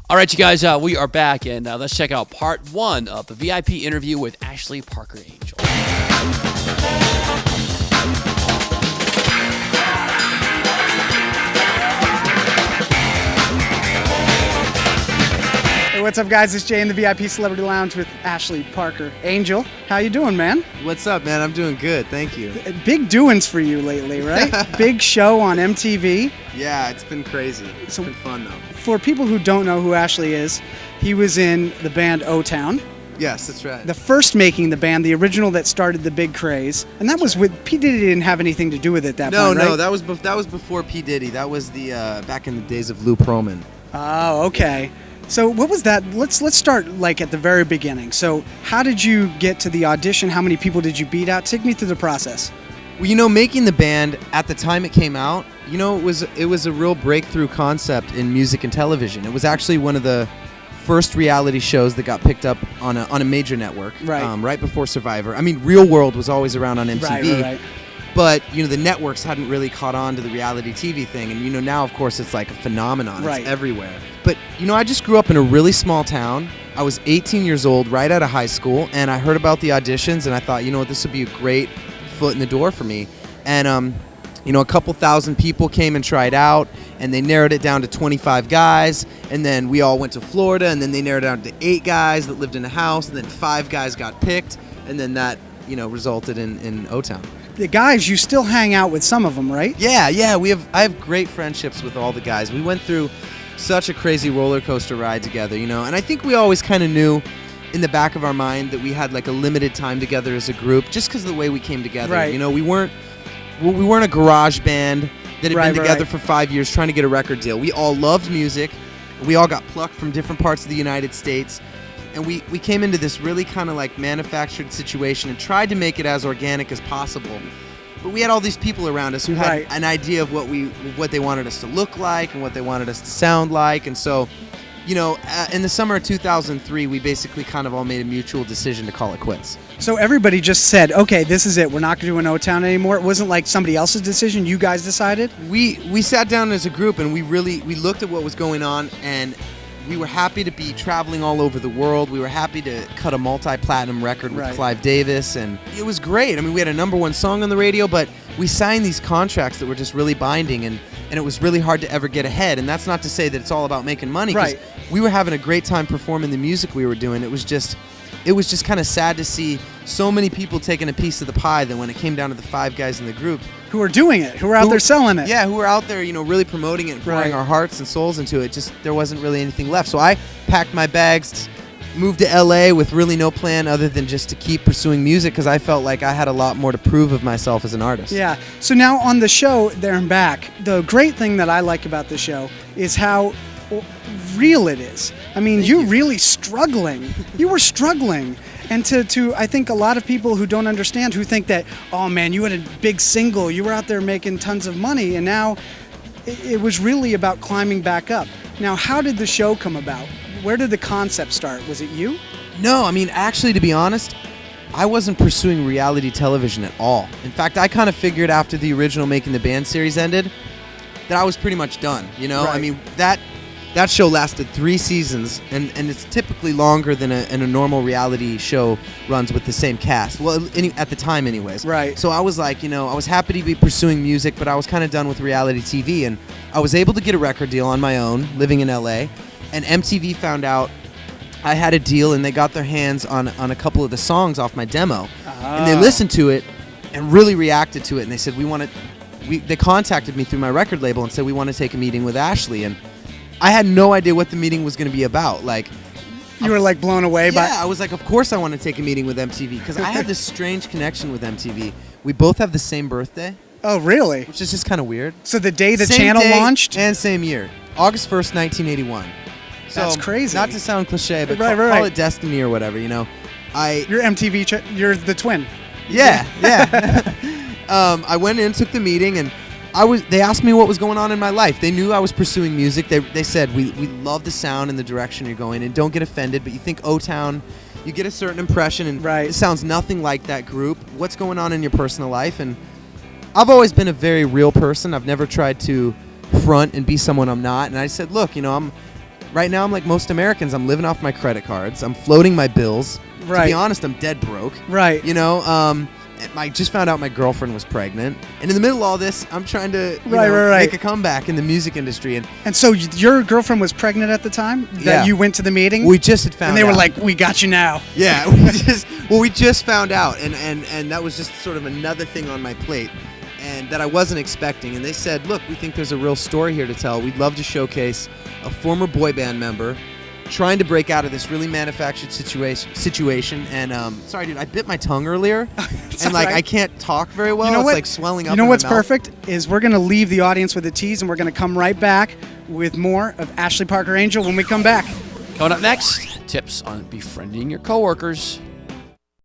All right, you guys, we are back, and let's check out part one of the VIP interview with Ashley Parker Angel. Hey, what's up, guys? It's Jay in the VIP Celebrity Lounge with Ashley Parker Angel. How you doing, man? What's up, man? I'm doing good, thank you. Big doings for you lately, right? Big show on MTV. Yeah, it's been crazy. It's been fun, though. For people who don't know who Ashley is, he was in the band O-Town. Yes, that's right. The first making the band, the original that started the big craze, and that was with P. Diddy. Didn't have anything to do with it that point, right? No, that was before P. Diddy. That was the back in the days of Lou Pearlman. Oh, okay. So what was that? Let's start like at the very beginning. So how did you get to the audition? How many people did you beat out? Take me through the process. Well, making the band at the time it came out, it was a real breakthrough concept in music and television. It was actually one of the first reality shows that got picked up on a major network, right before Survivor. I mean, Real World was always around on MTV. Right. But, the networks hadn't really caught on to the reality TV thing. And, now, of course, it's like a phenomenon. Right. It's everywhere. But, I just grew up in a really small town. I was 18 years old, right out of high school. And I heard about the auditions, and I thought, this would be a great foot in the door for me. And, a couple thousand people came and tried out. And they narrowed it down to 25 guys. And then we all went to Florida. And then they narrowed it down to 8 guys that lived in a house. And then 5 guys got picked. And then that, resulted in O-Town. The guys, you still hang out with some of them, right? Yeah. I have great friendships with all the guys. We went through such a crazy roller coaster ride together, And I think we always kind of knew in the back of our mind that we had like a limited time together as a group, just because of the way we came together. Right. We weren't a garage band that had been together for 5 years trying to get a record deal. We all loved music. We all got plucked from different parts of the United States. And we came into this really kind of like manufactured situation and tried to make it as organic as possible. But we had all these people around us who had an idea of what they wanted us to look like and what they wanted us to sound like. And so, in the summer of 2003, we basically kind of all made a mutual decision to call it quits. So everybody just said, okay, this is it. We're not going to do an O-Town anymore. It wasn't like somebody else's decision. You guys decided? We sat down as a group and we looked at what was going on, and we were happy to be traveling all over the world. We were happy to cut a multi-platinum record with Clive Davis, and it was great. I mean, we had a #1 song on the radio, but we signed these contracts that were just really binding, and it was really hard to ever get ahead. And that's not to say that it's all about making money, because we were having a great time performing the music we were doing. It was just kind of sad to see so many people taking a piece of the pie that when it came down to the 5 guys in the group who were doing it, who were out there selling it. Yeah, who were out there, really promoting it and pouring our hearts and souls into it. Just there wasn't really anything left. So I packed my bags, moved to LA with really no plan other than just to keep pursuing music, because I felt like I had a lot more to prove of myself as an artist. Yeah. So now on the show, There and Back, the great thing that I like about the show is how real it is. I mean, you're really struggling. You were struggling. And to I think a lot of people who don't understand, who think that, oh man, you had a big single, you were out there making tons of money, and now it was really about climbing back up. Now, how did the show come about? Where did the concept start? Was it you? No, I mean, actually, to be honest, I wasn't pursuing reality television at all. In fact, I kind of figured after the original Making the Band series ended that I was pretty much done, I mean, that show lasted 3 seasons, and it's typically longer than a normal reality show runs with the same cast. Well, at the time anyways. Right. So I was like, I was happy to be pursuing music, but I was kind of done with reality TV, and I was able to get a record deal on my own, living in LA, and MTV found out I had a deal, and they got their hands on a couple of the songs off my demo. And they listened to it and really reacted to it, and they said, they contacted me through my record label and said, we want to take a meeting with Ashley. And I had no idea what the meeting was going to be about. Like, you were like blown away by. Yeah, I was like, of course I want to take a meeting with MTV, because I had this strange connection with MTV. We both have the same birthday. Oh, really? Which is just kind of weird. So the day the same channel day launched? And same year. August 1st, 1981. So, that's crazy. Not to sound cliche, but call it destiny or whatever, You're MTV, you're the twin. Yeah. I went in, took the meeting, and they asked me what was going on in my life. They knew I was pursuing music. They said, we love the sound and the direction you're going in. Don't get offended, but you think O-Town, you get a certain impression, and it sounds nothing like that group. What's going on in your personal life? And I've always been a very real person. I've never tried to front and be someone I'm not. And I said, look, right now I'm like most Americans. I'm living off my credit cards. I'm floating my bills. Right. To be honest, I'm dead broke. Right. You know, I just found out my girlfriend was pregnant. And in the middle of all this, I'm trying to make a comeback in the music industry. And so your girlfriend was pregnant at the time that you went to the meeting? We just had found out. And they were like, we got you now. Yeah. we just found out. And that was just sort of another thing on my plate. And that I wasn't expecting. And they said, look, we think there's a real story here to tell. We'd love to showcase a former boy band member trying to break out of this really manufactured situation. And sorry, dude, I bit my tongue earlier. And like I can't talk very well. It's like swelling up. You know in what's my mouth. perfect is we're going to leave the audience with a tease, and we're going to come right back with more of Ashley Parker Angel when we come back. Coming up next, tips on befriending your coworkers.